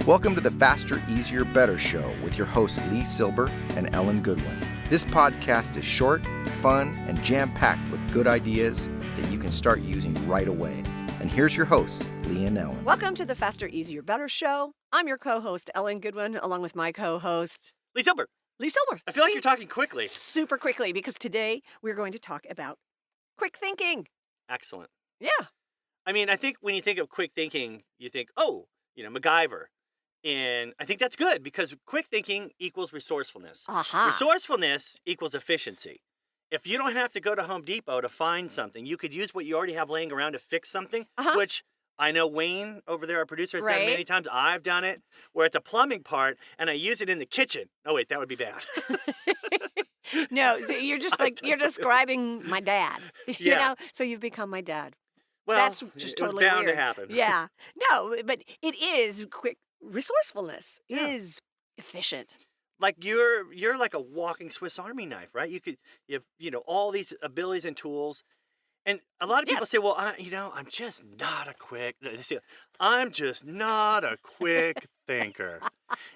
Welcome to the Faster, Easier, Better show with your hosts Lee Silber and Ellen Goodwin. This podcast is short, fun, and jam-packed with good ideas that you can start using right away. And here's your hosts, Lee and Ellen. Welcome to the Faster, Easier, Better show. I'm your co-host, Ellen Goodwin, along with my co-host, Lee Silber. Lee Silber. I feel like you're talking quickly. Super quickly, because today we're going to talk about quick thinking. Excellent. Yeah. I mean, I think when you think of quick thinking, you think, MacGyver. And I think that's good because quick thinking equals resourcefulness. Aha. Resourcefulness equals efficiency. If you don't have to go to Home Depot to find something, you could use what you already have laying around to fix something, which I know Wayne over there, our producer, has done many times. I've done it. We're at the plumbing part, and I use it in the kitchen. Oh, wait, that would be bad. No, so you're just like, you're describing my dad. Yeah. You know, so you've become my dad. Well, that's just totally bound weird. to happen. Yeah. No, but it is quick. Resourcefulness is efficient. Like you're like a walking Swiss Army knife, right? You have all these abilities and tools, and a lot of people say, "Well, I'm just not a quick." They say, "I'm just not a quick thinker,"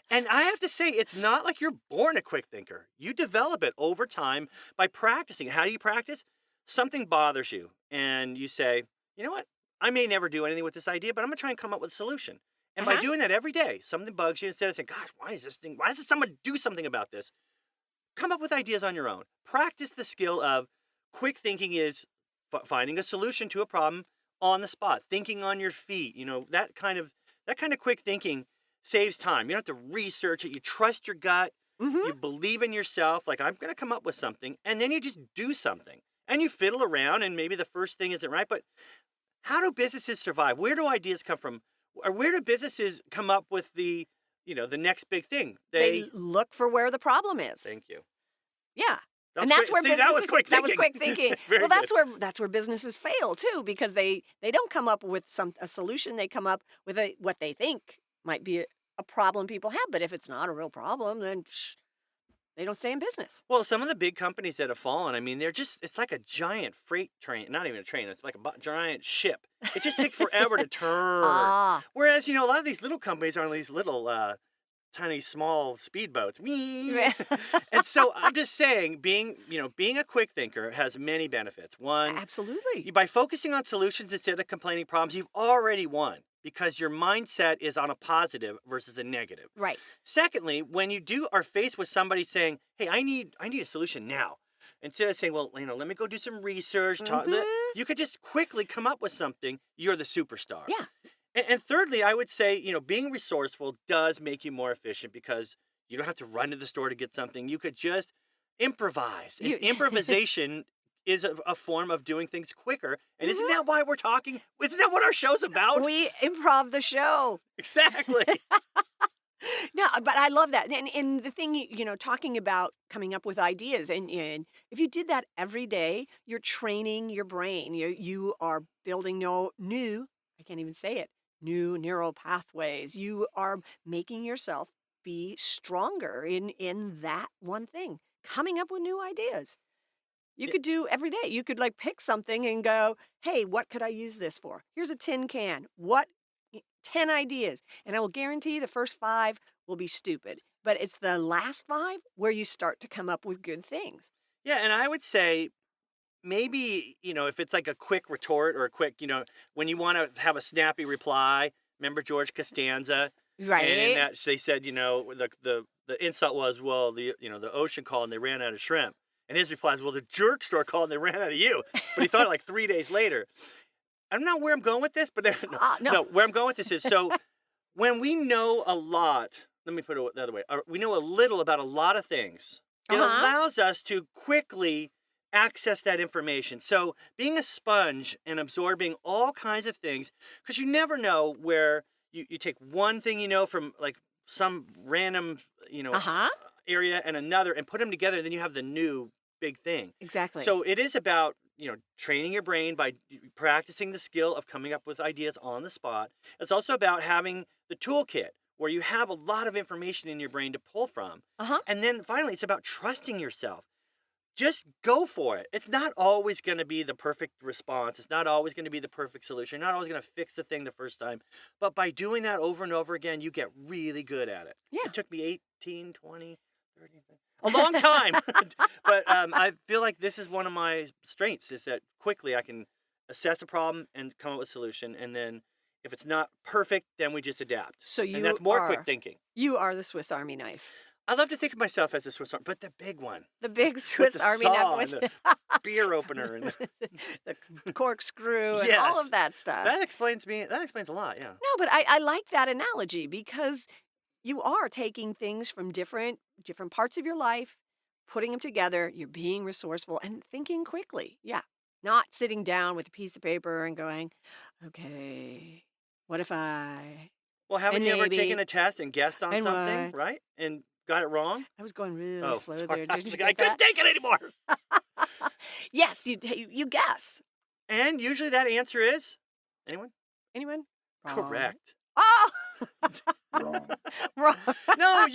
and I have to say, it's not like you're born a quick thinker. You develop it over time by practicing. How do you practice? Something bothers you, and you say, "You know what? I may never do anything with this idea, but I'm gonna try and come up with a solution." And by doing that every day, something bugs you. Instead of saying, "Gosh, why does someone do something about this?" Come up with ideas on your own. Practice the skill of quick thinking is finding a solution to a problem on the spot, thinking on your feet. That kind of quick thinking saves time. You don't have to research it. You trust your gut. You believe in yourself. Like, I'm going to come up with something. And then you just do something. And you fiddle around, and maybe the first thing isn't right. But how do businesses survive? Where do ideas come from? Or where do businesses come up with the next big thing? They look for where the problem is. Thank you. Yeah. And that's where businesses, that was quick thinking. That was quick thinking. Well, that's where businesses fail too, because they don't come up with a solution. They come up with what they think might be a problem people have. But if it's not a real problem, then they don't stay in business. Well, some of the big companies that have fallen, I mean, it's like a giant freight train. Not even a train. It's like a giant ship. It just takes forever to turn. Whereas, a lot of these little companies are on these little tiny, small speedboats. And so I'm just saying, being a quick thinker has many benefits. One, absolutely. By focusing on solutions instead of complaining problems, you've already won because your mindset is on a positive versus a negative. Right. Secondly, when you are faced with somebody saying, "Hey, I need a solution now," instead of saying, "Well, let me go do some research," you could just quickly come up with something. You're the superstar. Yeah. And thirdly, I would say, being resourceful does make you more efficient because you don't have to run to the store to get something. You could just improvise. And improvisation is a form of doing things quicker. And isn't that why we're talking? Isn't that what our show's about? We improv the show. Exactly. No, but I love that. And the thing, talking about coming up with ideas, and if you did that every day, you're training your brain. You are building new, I can't even say it, new neural pathways. You are making yourself be stronger in that one thing, coming up with new ideas. You could do every day. You could pick something and go, "Hey, what could I use this for? Here's a tin can. 10 ideas." And I will guarantee the first 5 will be stupid. But it's the last 5 where you start to come up with good things. Yeah, and I would say maybe, if it's like a quick retort or a quick, when you want to have a snappy reply, remember George Costanza? Right. And that they said, the insult was, well, the ocean called and they ran out of shrimp. And his reply is, well, the jerk store called and they ran out of you. But he thought it 3 days later. I don't know where I'm going with this, but no, where I'm going with this is, so when we know a lot, let me put it the other way, we know a little about a lot of things, it allows us to quickly access that information. So being a sponge and absorbing all kinds of things, because you never know where you take one thing from some random area and another and put them together, and then you have the new big thing. Exactly. So it is about training your brain by practicing the skill of coming up with ideas on the spot. It's also about having the toolkit where you have a lot of information in your brain to pull from. And then finally, it's about trusting yourself. just go for it. It's not always going to be the perfect response. It's not always going to be the perfect solution. You're not always going to fix the thing the first time. But by doing that over and over again, you get really good at it. Yeah. It took me 18, 20, 30, a long time. But I feel like this is one of my strengths, is that quickly I can assess a problem and come up with a solution. And then if it's not perfect, then we just adapt. So And that's more quick thinking. You are the Swiss Army knife. I love to think of myself as a Swiss Army, but the big one. The big With Swiss the Army saw knife and with the beer opener. And the corkscrew and all Yes. of that stuff. That explains a lot, yeah. No, but I like that analogy because you are taking things from different parts of your life, putting them together. You're being resourceful and thinking quickly. Yeah. Not sitting down with a piece of paper and going, okay, what if I... Well, haven't And you ever maybe- taken a test and guessed on and something, what? right? And got it wrong? I was going really Oh, slow sorry. there. I Did was you like, I get couldn't that? take it anymore. Yes, you guess. And usually that answer is anyone? Anyone? Wrong. Correct. Oh! Wrong. Wrong. No,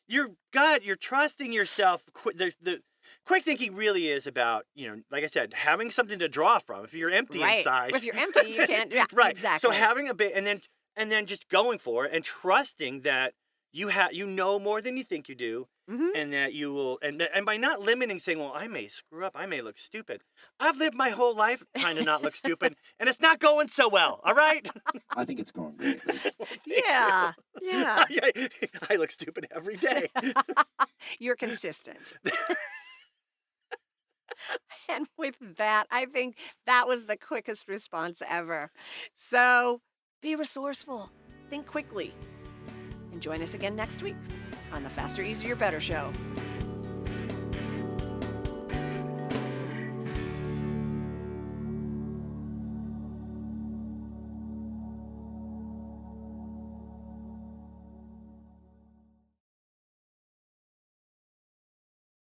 you're trusting yourself. The quick thinking really is about, like I said, having something to draw from. If you're empty Right. inside. If you're empty, you can't. Yeah, Right. exactly. So having a bit and then just going for it and trusting that you know more than you think you do, Mhm. and that you will, and by not limiting, saying, well, I may screw up, I may look stupid. I've lived my whole life trying to not look stupid, and it's not going so well. All right. I think it's going great. Yeah. Yeah. I look stupid every day. You're consistent. And with that, I think that was the quickest response ever. So be resourceful, think quickly, and join us again next week on the Faster, Easier, Better show.